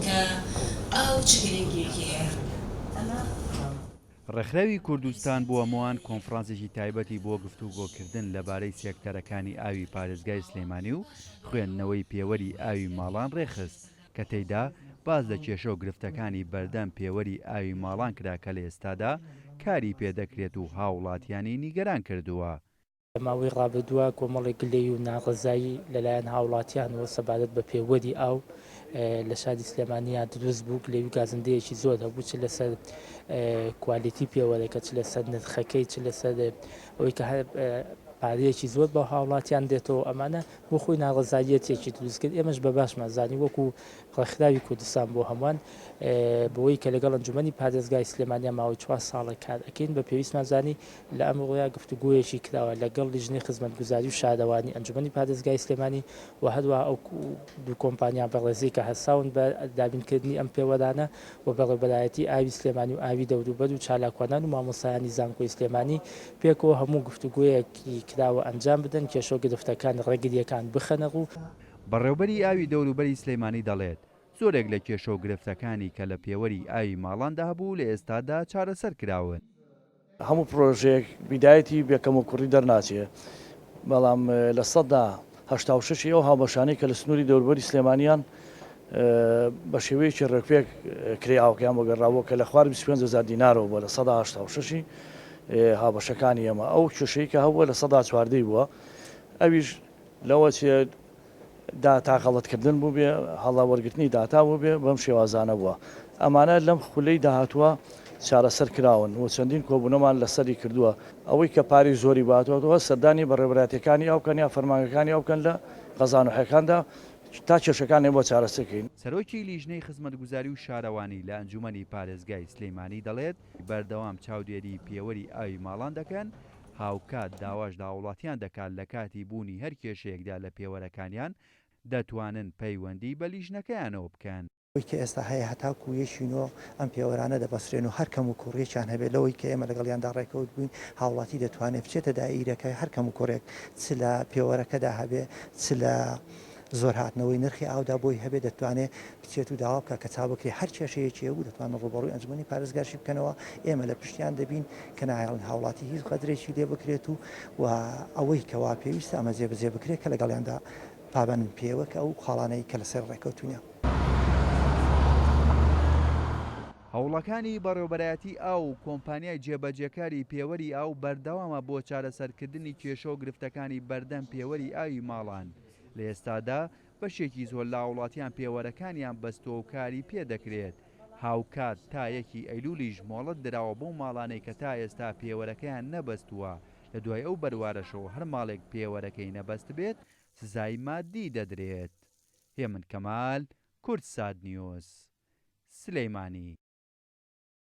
کە ئەو چ گرنگێکی هەیە ئەمە ڕێکخراوی کوردستان بۆ هەمووان کۆنفرانسێکی تایبەتی بۆ گفتوگۆکردن لەبارەی سێکتەرەکانی ئاوی پارێزگای سلێمانی و خوێندنەوەی پێوەری ئاوی ماڵان ڕێخست کە تێیدا باز لە کێشە و گرفتەکانی بەردەم پێوەری ئاوی ماڵان کرا کە لە ئێستادا کاری پێدەکرێت و هاوڵاتیانی نیگەران کردووە. لە ماوەی ڕابردووە کۆمەڵێک گلەی و ناڕزایی لەلایەن هاوڵاتیانەوە سەبارەت بە پێوەری ئاو لە شاری سلێمانیا دروست بوو لێوی گازندەیەکی زۆر هەبوو چ لەسەر کوالیتی پێوەرەکە چ لەسەر نرخەکەی چ لەسەر ئەوەی کە پارەیەکی زۆر بە هاوڵاتیان دێتەوە ئەمانە بۆ خۆی ناڕزایەتێکی دروست کرد ئێمەش بە باشمان زانی وەکو ڕێکخراوی کوردستان بۆ هەمووان بۆی کە لەگەڵ ئەنجومەنی پارێزگای سلێمانیا ماوەی 4 ساڵە کار ئەکەین بە پێویستمان زانی لە ئەم ڕۆیا گفتوگویەکی کراوە لەگەڵ لیژنەی خزمەتگوزاری و شارەوانی ئەنجومەنی پارێزگای سلێمانی و هەروەها ئەو دوو کۆمپانیا بەڕێزەی کە هەساون بە دابینکردنی ئەم پێوەرانە و بەڕێبەرایەتی ئاوی سلێمانی و ئاوی دەوروبەر و چالاکوانان و مامۆسایانی زانکۆی سلێمانی پێکەوە هەموو گفتوگویەکی کراوە ئەنجام بدەن کێشە و گرفتەکان ڕێگریەکان بخەنەڕ و بەڕێوەبەری ئاوی دەوروبەری سلێمانی دەڵێت زۆرێک لە کێشە و گرفتەکانی کە لە پێوەری ئاوی ماڵاندا هەبوو لە ئێستادا چارەسەر کراون. هەموو پرۆژێک بیدایەتی بێکەم و کوڕی دەرناچێ بەڵام لە سەددا هەشتا و شەشی ئەو هاوبەشانەی کە لە سنووری دەوروبەری سلێمانیان بە شێوەیەکی ڕێکپێک کرێاوکیان بۆ گەڕاوە کە لە خوار 25,000 دینارەوە بووە لە سەدا هەشتا و شەشی هاوبەشەکانی ئێمە ئەو کێشەی کە هەبووە لە سەدا چواردەی بووە ئەویش لەوە چێ داتا غەڵەتکردن بوو بێ هەڵا وەرگرتنی داتا بوو بێ بەم شێوازانە بووە ئەمانە لەم خولەی داهاتووە چارەسەر کراون و چەندین کۆبوونەمان لەسەری کردووە ئەوەی کە پاری زۆری باتەوە سەردانی بەڕێبەراتەکانی ئەوکەن یا فەرمانەکانی ئەوکەن لە قەزانوحەکاندا تا کێشەکانی بۆ چارەسەرکەین. سەرۆکی لیژنەی خزمەتگوزاری و شارەوانی لە ئەنجومەنی پارێزگای سلێمانی دەڵێت بەردەوام چاودێری پێوەری ئاوی ماڵان دەکەن هاوکات داواش داوڵاتیان دەکات لە کاتی بوونی هەر کێشەیەکدا لە پێوەرەکانیان دەتوانن پەیوەندی بە لیژنەکەیانەوە بکەن. ئەوەی کە ئێستا هەیە هەتاکو یەشینەوە ئەم پێوەرانە دەبەسرێن و هەرکەم و کوڕێکیان هەبێت لەوەی کە ئێمە لەگەڵیاندا ڕێکەوت بووین هاوڵاتی دەتوانێت بچێتە دائیرەکەی هەرکەم و کوڕێک چ لە پێوەرەکەدا هەبێ چ لە زۆر هاتنەوەی نرخی ئاودا بۆی هەبێ دەتوانێت بچێت و داوا بکە کە چاوەکری هەر کێشەیەکی بوو دەتوانن ڕوبەڕووی ئەنجومەنی پارێزگاشی بکەنەوە ئێمە لە پشتیان دەبین کە نایڵن هاوڵاتی هیچ قەدرێکی لێ بکرێت و ئەوەی کەوا پێویستە ئەمە جێبەجێ بکرێت کە لەگەڵیاندا پابەن پێوە کە ئەو خاڵانەی کە لەسەر ڕێکەوتونە. هەوڵەکانی بەڕێوەبەرایەتی ئاو و کۆمپانیای جێبەجێکاری پێوەری ئاو بەردەوامە بۆ چارەسەرکردنی کێشە و گرفتەکانی بەردەم پێوەری ئاوی ماڵان لە ئێستادا بەشێکی زۆر لە هاوڵاتیان پێوەرەکانیان بەستۆ و کاری پێدەکرێت هاوکات تا یەکی ئەیلولیش مۆڵەت دراوە بۆ ماڵانەی کە تا ئێستا پێوەرەکەیان نەبەستووە لە دوای ئەو بەروارەشەوە هەر ماڵێک پێوەرەکەی نەبەست بێت سزای مادی دەدرێت. هێمن کەمال، کورتسات نیوز، سلەیمانی.